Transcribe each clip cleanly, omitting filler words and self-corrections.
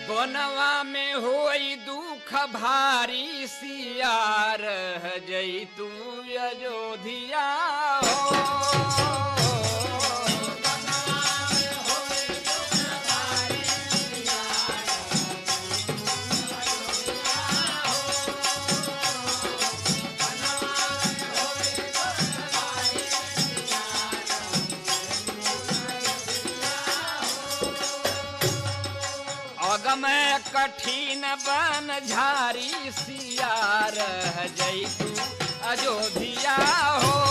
बनवा में होई दुख भारी सिया रह जई तू अयोध्या हो। अगम कठिन बन झारी सिया रह जई तू अयोध्या हो।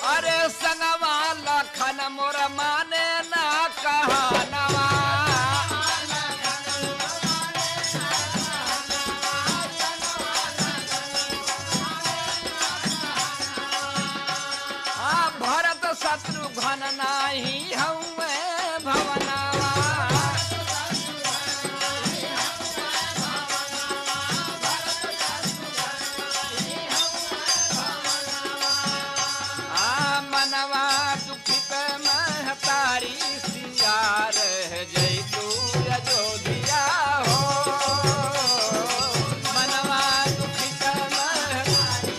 अरे संगवा लखन मोर माने ना कहानवा। भरत शत्रुघ्न नाही हउए भवनवा। मनवा दुखित महतारी सिया रह जई तू अयोध्या हो। मनवा दुखित महतारी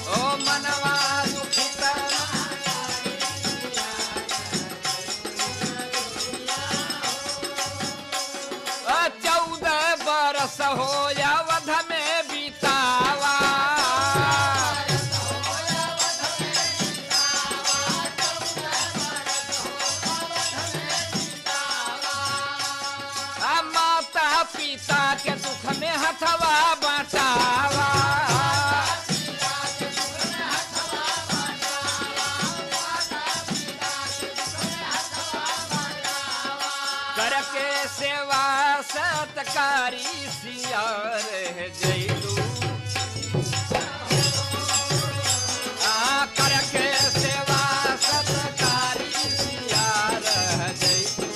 ओ मनवा दुखित महतारी 14 बरस हो अवध में बितावा। माता पिता के दुख में हथवा बटावा। करके सेवा सत्कारी सिया रह जई तू। करके सेवा सत्कारी सिया रह जई तू।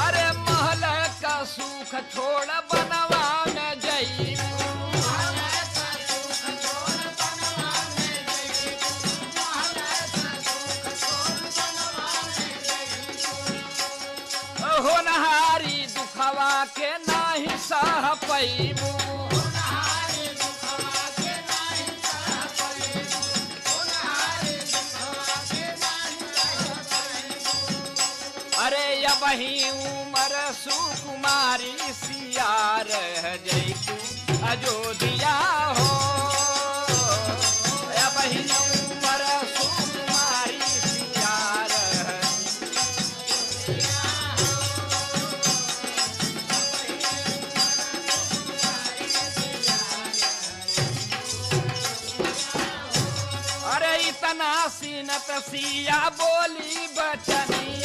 अरे महल का सुख छोड़ बनवा में जई। होनहारी दुखवा के नाही सह पैबू। अरे अबही उमर सुकुमारी सिया रह जई तू अयोध्या हो। अबही उमर सुकुमारी सिया रह। अरे इतना सीनत सिया बोली बचनी।